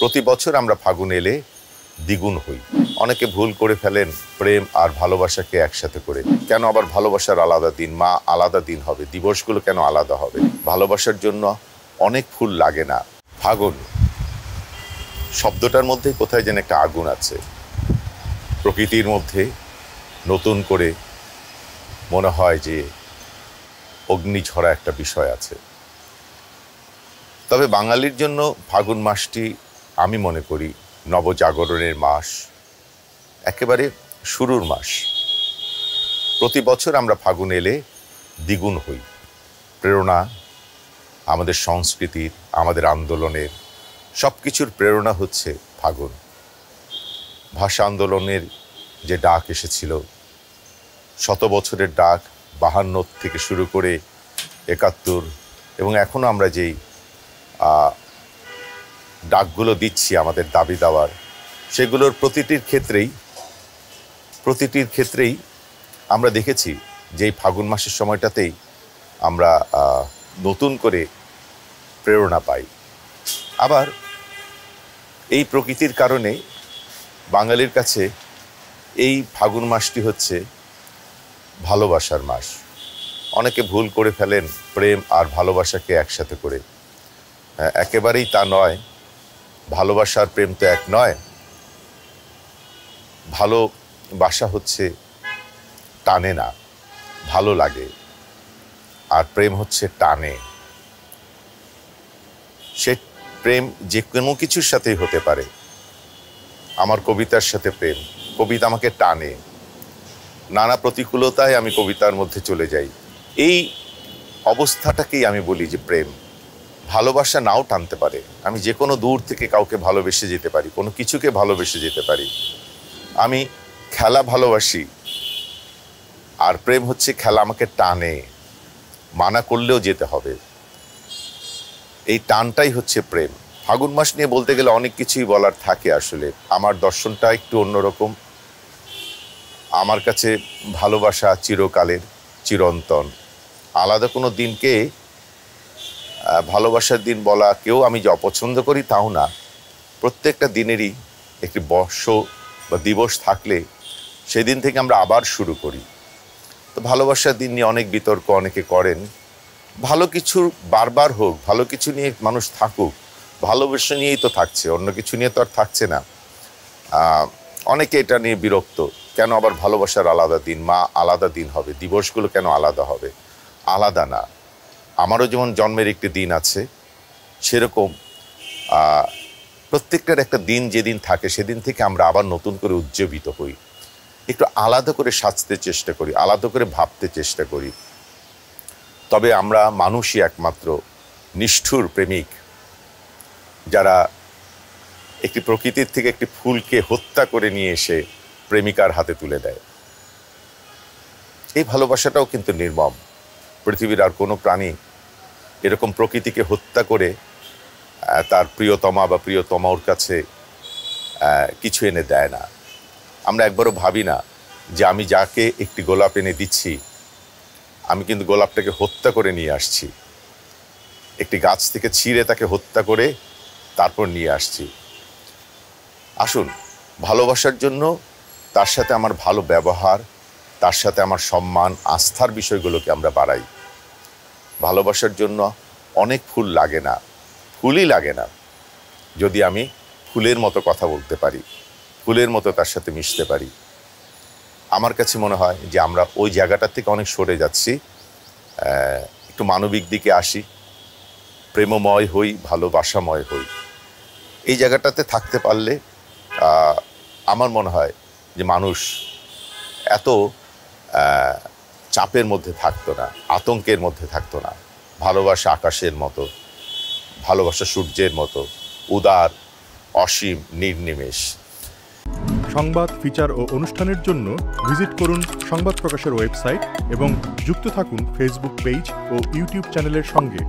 প্রতি বছর আমরা ফাগুন এলে দ্বিগুণ হই। অনেকে ভুল করে ফেলেন প্রেম আর ভালোবাসাকে একসাথে করে। কেন আবার ভালোবাসার আলাদা দিন, মা আলাদা দিন হবে, দিবসগুলো কেন আলাদা হবে? ভালোবাসার জন্য অনেক ফুল লাগে না। ফাগুন শব্দটার মধ্যে কোথায় যেন একটা আগুন আছে। প্রকৃতির মধ্যে নতুন করে মনে হয় যে অগ্নিঝরা একটা বিষয় আছে। তবে বাঙালির জন্য ফাগুন মাসটি আমি মনে করি নবজাগরণের মাস, একেবারে শুরুর মাস। প্রতি বছর আমরা ফাগুন এলে দ্বিগুণ হই। প্রেরণা আমাদের সংস্কৃতির, আমাদের আন্দোলনের, সব কিছুর প্রেরণা হচ্ছে ফাগুন। ভাষা আন্দোলনের যে ডাক এসেছিল, 100 বছরের ডাক, 52 থেকে শুরু করে 71, এবং এখনও আমরা যেই ডাকগুলো দিচ্ছি আমাদের দাবি দেওয়ার, সেগুলোর প্রতিটির ক্ষেত্রেই আমরা দেখেছি যে এই ফাগুন মাসের সময়টাতেই আমরা নতুন করে প্রেরণা পাই। আবার এই প্রকৃতির কারণে বাঙালির কাছে এই ফাগুন মাসটি হচ্ছে ভালোবাসার মাস। অনেকে ভুল করে ফেলেন প্রেম আর ভালোবাসাকে একসাথে করে। একেবারেই তা নয়। ভালোবাসার প্রেম তো এক নয়। ভালোবাসা হচ্ছে টানে না, ভালো লাগে, আর প্রেম হচ্ছে টানে। সে প্রেম যে কোনো কিছুর সাথেই হতে পারে। আমার কবিতার সাথে প্রেম, কবিতা আমাকে টানে, নানা প্রতিকূলতায় আমি কবিতার মধ্যে চলে যাই। এই অবস্থাটাকেই আমি বলি যে প্রেম। ভালোবাসা নাও টানতে পারে। আমি যে কোনো দূর থেকে কাউকে ভালোবেসে যেতে পারি, কোনো কিছুকে ভালোবেসে যেতে পারি। আমি খেলা ভালোবাসি, আর প্রেম হচ্ছে খেলা আমাকে টানে, মানা করলেও যেতে হবে। এই টানটাই হচ্ছে প্রেম। ফাগুন মাস নিয়ে বলতে গেলে অনেক কিছুই বলার থাকে। আসলে আমার দর্শনটা একটু অন্যরকম। আমার কাছে ভালোবাসা চিরকালের, চিরন্তন। আলাদা কোনো দিনকে ভালোবাসার দিন বলা কেউ আমি যে অপছন্দ করি তাও না। প্রত্যেকটা দিনেরই একটি বর্ষ বা দিবস থাকলে সেদিন থেকে আমরা আবার শুরু করি। তো ভালোবাসার দিন নিয়ে অনেক বিতর্ক অনেকে করেন। ভালো কিছু বারবার হোক, ভালো কিছু নিয়ে মানুষ থাকুক, ভালোবাসা নিয়েই তো থাকছে, অন্য কিছু নিয়ে তো আর থাকছে না। অনেকে এটা নিয়ে বিরক্ত, কেন আবার ভালোবাসার আলাদা দিন, মা আলাদা দিন হবে, দিবসগুলো কেন আলাদা হবে? আলাদা না। আমারও যেমন জন্মের একটি দিন আছে, সেরকম প্রত্যেকটার একটা দিন যেদিন থাকে সেদিন থেকে আমরা আবার নতুন করে উজ্জীবিত হই। একটু আলাদা করে সাজতে চেষ্টা করি, আলাদা করে ভাবতে চেষ্টা করি। তবে আমরা মানুষই একমাত্র নিষ্ঠুর প্রেমিক, যারা একটি প্রকৃতির থেকে একটি ফুলকে হত্যা করে নিয়ে এসে প্রেমিকার হাতে তুলে দেয়। এই ভালোবাসাটাও কিন্তু নির্মম। পৃথিবীর আর কোনো প্রাণী এরকম প্রকৃতিকে হত্যা করে তার প্রিয়তমা বা প্রিয়তমার কাছে কিছু এনে দেয় না। আমরা একবারও ভাবি না যে আমি যাকে একটি গোলাপ এনে দিচ্ছি, আমি কিন্তু গোলাপটাকে হত্যা করে নিয়ে আসছি, একটি গাছ থেকে ছিঁড়ে তাকে হত্যা করে তারপর নিয়ে আসছি। আসুন, ভালোবাসার জন্য তার সাথে আমার ভালো ব্যবহার, তার সাথে আমার সম্মান, আস্থার বিষয়গুলোকে আমরা বাড়াই। ভালোবাসার জন্য অনেক ফুল লাগে না, ফুলই লাগে না, যদি আমি ফুলের মতো কথা বলতে পারি, ফুলের মতো তার সাথে মিশতে পারি। আমার কাছে মনে হয় যে আমরা ওই জায়গাটা থেকে অনেক সরে যাচ্ছি। একটু মানবিক দিকে আসি, প্রেমময় হই, ভালোবাসাময় হই। এই জায়গাটাতে থাকতে পারলে আমার মনে হয় যে মানুষ এত চাপের মধ্যে থাকতো না, আতঙ্কের মধ্যে থাকতো না। ভালোবাসা আকাশের মতো, ভালোবাসা সূর্যের মতো উদার, অসীম, নির্নিমেষ। সংবাদ, ফিচার ও অনুষ্ঠানের জন্য ভিজিট করুন সংবাদ প্রকাশের ওয়েবসাইট এবং যুক্ত থাকুন ফেসবুক পেজ ও ইউটিউব চ্যানেলের সঙ্গে।